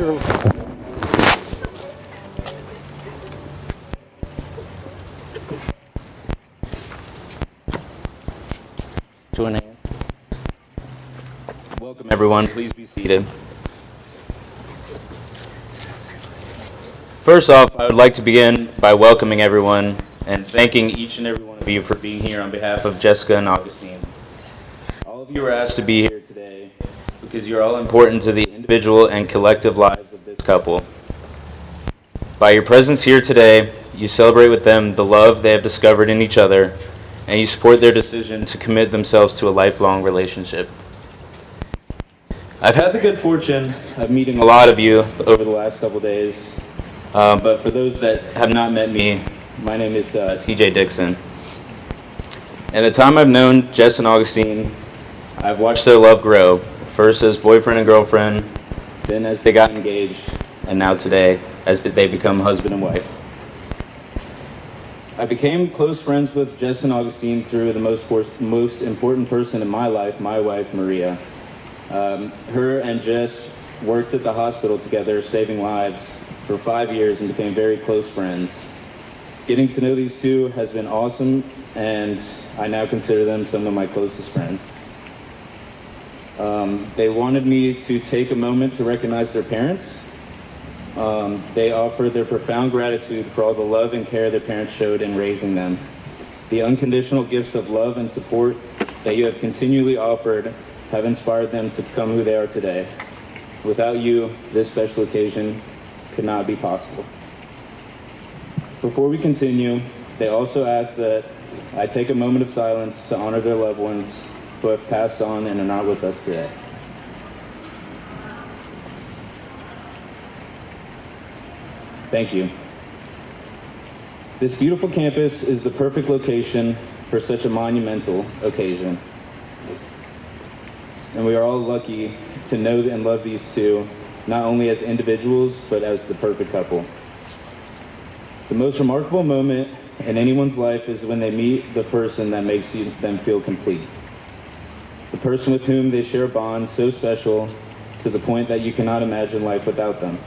Marygrove. Join in. Welcome, everyone. Please be seated. First off, I would like to begin by welcoming everyone and thanking each and every one of you for being here on behalf of Jessica and Augustine. All of you were asked to be here today because you're all important to the individual and collective lives of this couple. By your presence here today, you celebrate with them the love they have discovered in each other, and you support their decision to commit themselves to a lifelong relationship. I've had the good fortune of meeting a lot of you over the last couple days, but for those that have not met me, my name is TJ Dixon. And the time I've known Jess and Augustine, I've watched their love grow, first as boyfriend and girlfriend, then as they got engaged, and now today as they become husband and wife. I became close friends with Jess and Augustine through the most important person in my life, my wife, Maria. Her and Jess worked at the hospital together, saving lives, for 5 years and became very close friends. Getting to know these two has been awesome, and I now consider them some of my closest friends. They wanted me to take a moment to recognize their parents. They offer their profound gratitude for all the love and care their parents showed in raising them. The unconditional gifts of love and support that you have continually offered have inspired them to become who they are today. Without you, this special occasion could not be possible. Before we continue, they also ask that I take a moment of silence to honor their loved ones who have passed on and are not with us today. Thank you. This beautiful campus is the perfect location for such a monumental occasion. And we are all lucky to know and love these two, not only as individuals, but as the perfect couple. The most remarkable moment in anyone's life is when they meet the person that makes them feel complete. The person with whom they share a bond so special to the point that you cannot imagine life without them.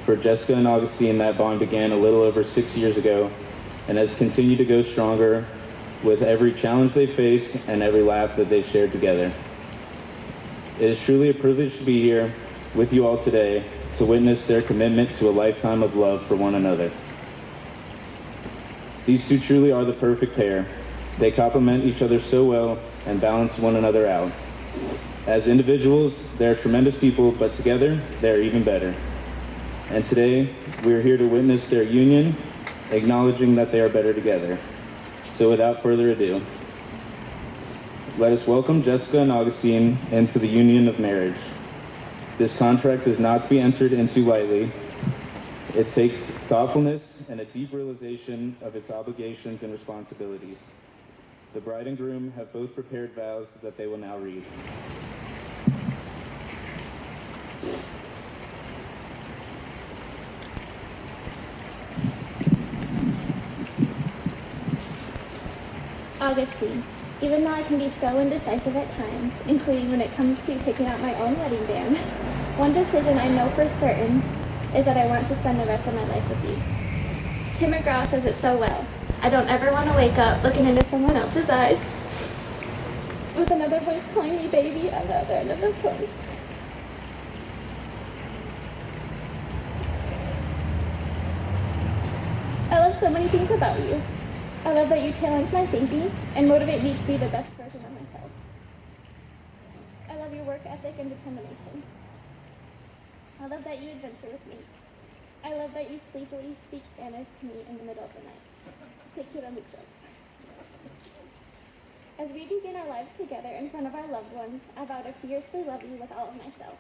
For Jessica and Augustine, that bond began a little over 6 years ago and has continued to go stronger with every challenge they face and every laugh that they've shared together. It is truly a privilege to be here with you all today to witness their commitment to a lifetime of love for one another. These two truly are the perfect pair. They complement each other so well and balance one another out. As individuals, they're tremendous people, but together, they're even better. And today, we are here to witness their union, acknowledging that they are better together. So without further ado, let us welcome Jessica and Augustine into the union of marriage. This contract is not to be entered into lightly. It takes thoughtfulness and a deep realization of its obligations and responsibilities. The bride and groom have both prepared vows that they will now read. Augustine, even though I can be so indecisive at times, including when it comes to picking out my own wedding band, one decision I know for certain is that I want to spend the rest of my life with you. Tim McGraw says it so well. I don't ever want to wake up looking into someone else's eyes with another voice calling me baby on the other end of the phone. I love so many things about you. I love that you challenge my thinking and motivate me to be the best version of myself. I love your work ethic and determination. I love that you adventure with me. I love that you sleepily speak Spanish to me in the middle of the night. Te quiero mucho. As we begin our lives together in front of our loved ones, I vow to fiercely love you with all of myself.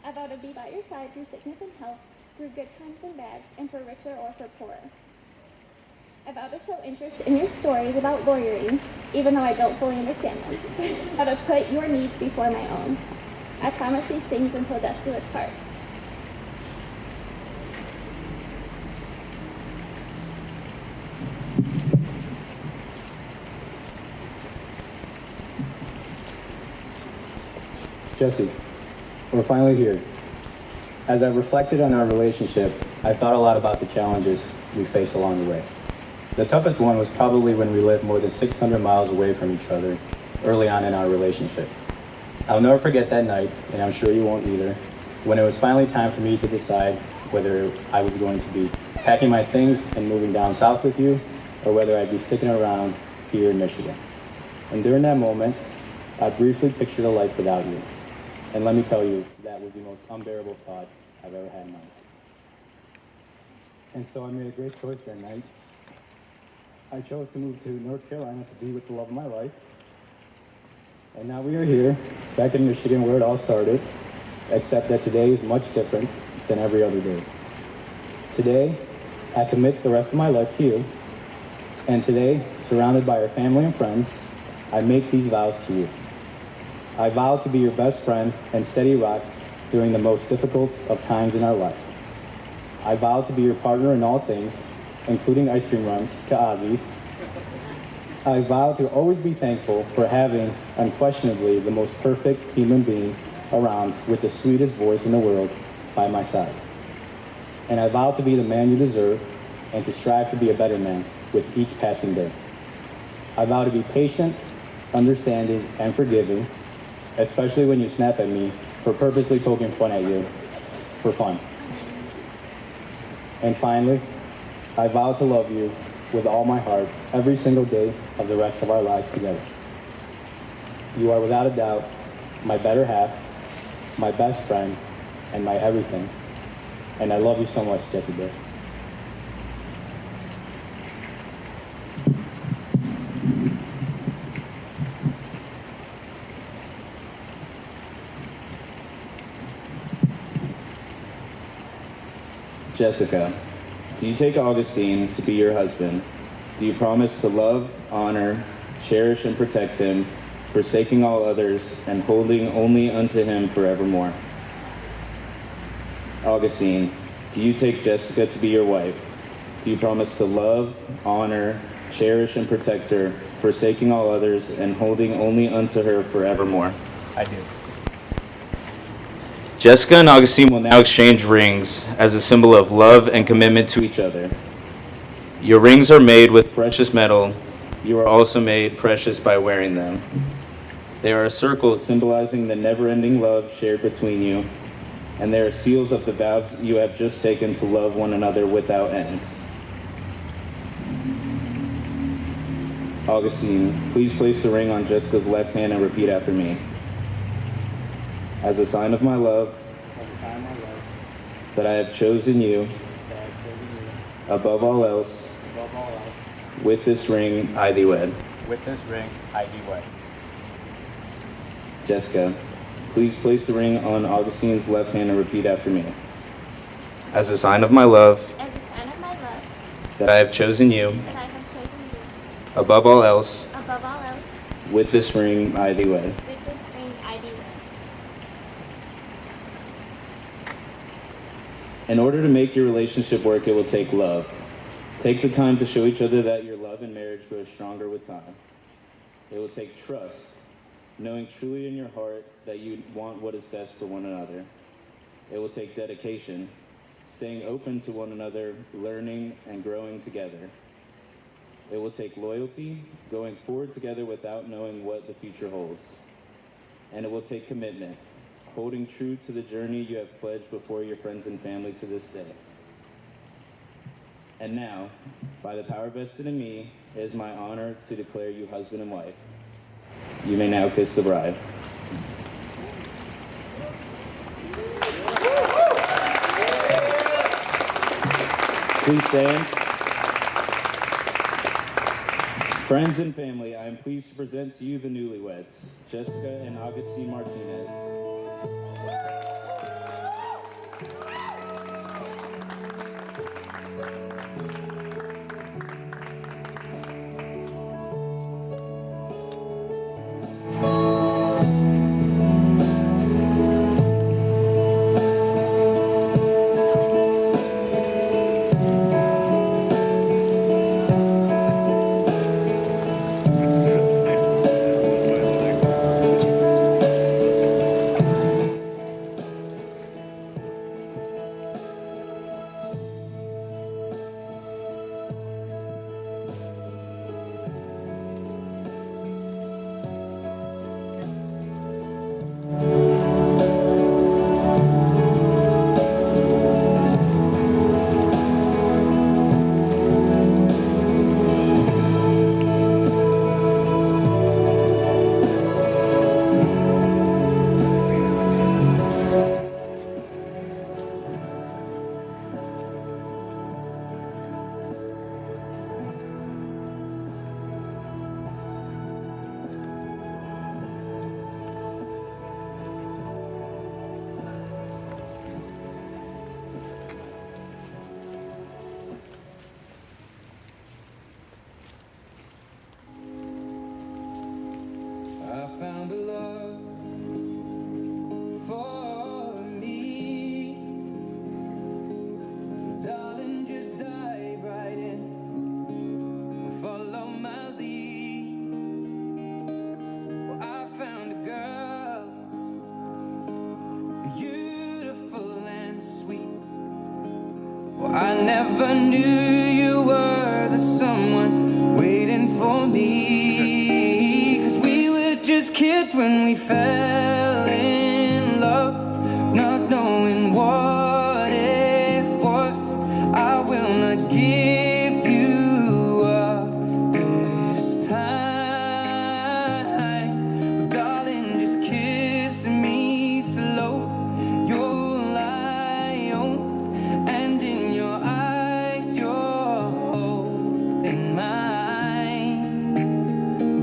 I vow to be by your side through sickness and health, through good times and bad, and for richer or for poorer. I vow to show interest in your stories about lawyering, even though I don't fully understand them. I vow to put your needs before my own. I promise these things until death do us part. Jesse, we're finally here. As I reflected on our relationship, I thought a lot about the challenges we faced along the way. The toughest one was probably when we lived more than 600 miles away from each other early on in our relationship. I'll never forget that night, and I'm sure you won't either, when it was finally time for me to decide whether I was going to be packing my things and moving down south with you, or whether I'd be sticking around here in Michigan. And during that moment, I briefly pictured a life without you. And let me tell you, that was the most unbearable thought I've ever had in my life. And so I made a great choice that night. I chose to move to North Carolina to be with the love of my life. And now we are here, back in Michigan where it all started, except that today is much different than every other day. Today, I commit the rest of my life to you. And today, surrounded by our family and friends, I make these vows to you. I vow to be your best friend and steady rock during the most difficult of times in our life. I vow to be your partner in all things, including ice cream runs to Ozzy's. I vow to always be thankful for having, unquestionably, the most perfect human being around with the sweetest voice in the world by my side. And I vow to be the man you deserve and to strive to be a better man with each passing day. I vow to be patient, understanding, and forgiving, especially when you snap at me for purposely poking fun at you for fun. And finally, I vow to love you with all my heart every single day of the rest of our lives together. You are without a doubt my better half, my best friend, and my everything. And I love you so much, Jessica. Jessica, do you take Augustine to be your husband? Do you promise to love, honor, cherish, and protect him, forsaking all others, and holding only unto him forevermore? Augustine, do you take Jessica to be your wife? Do you promise to love, honor, cherish, and protect her, forsaking all others, and holding only unto her forevermore? I do. Jessica and Augustine will now exchange rings as a symbol of love and commitment to each other. Your rings are made with precious metal. You are also made precious by wearing them. They are a circle symbolizing the never-ending love shared between you, and they are seals of the vows you have just taken to love one another without end. Augustine, please place the ring on Jessica's left hand and repeat after me. As a sign of my love, that I have chosen you above all else, with this ring I thee wed. With this ring, I thee wed. Jessica, please place the ring on Augustine's left hand and repeat after me. As a sign of my love, As a sign of my love, that I have chosen you that I have chosen you above all else, above all else, with this ring I thee wed. with this ring I thee wed. In order to make your relationship work, it will take love. Take the time to show each other that your love and marriage grows stronger with time. It will take trust, knowing truly in your heart that you want what is best for one another. It will take dedication, staying open to one another, learning and growing together. It will take loyalty, going forward together without knowing what the future holds. And it will take commitment, holding true to the journey you have pledged before your friends and family to this day. And now, by the power vested in me, it is my honor to declare you husband and wife. You may now kiss the bride. Please stand. Friends and family, I am pleased to present to you the newlyweds, Jessica and Augustine Martinez. never knew you were the someone waiting for me. 'Cause we were just kids when we fell in love, not knowing what it was. I will not give you up this time, darling, just kiss me slow. You're lion, and in your eyes you're holding mine.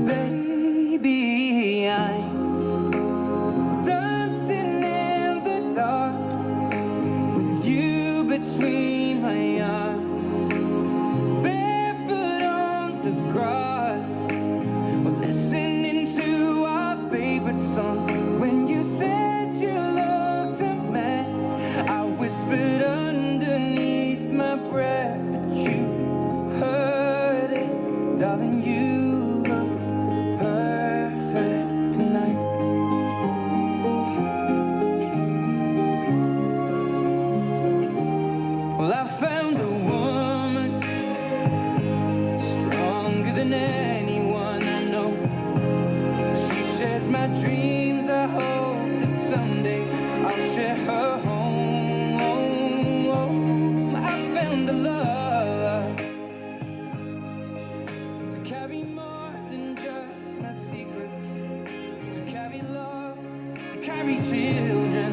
Baby, I'm dancing in the dark with you between my arms, barefoot on the grass, we're listening to our favorite song. When you said you looked a mess, I whispered underneath my breath, but you heard it, darling. You look perfect tonight. Well, I found a woman stronger than anyone I know. She shares my dreams. I hope that someday I'll share her home. I found a love to carry more than just my secrets, to carry love, to carry children,